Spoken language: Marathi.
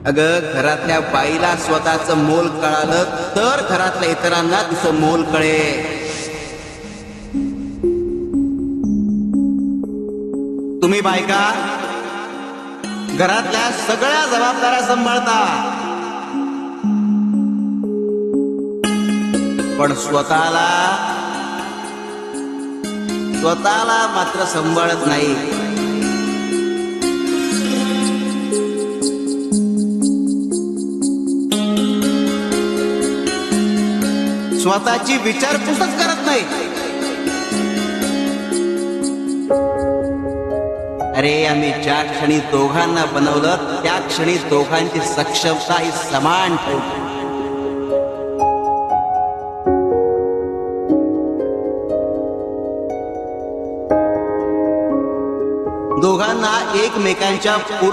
अगं, घरातल्या बाईला स्वतःचं मोल कळालं तर घरातल्या इतरांना तिचं मोल कळेल. तुम्ही बायका घरातल्या सगळ्या जबाबदाऱ्या सांभाळता, पण स्वतःला मात्र सांभाळत नाही. स्वतःची विचारपूसच करत नाही. अरे, आम्ही ज्या क्षणी दोघांना बनवलं त्या क्षणी दोघांची सक्षमता ही समान ठेवली. दोघांना एकमेकांच्या पूरक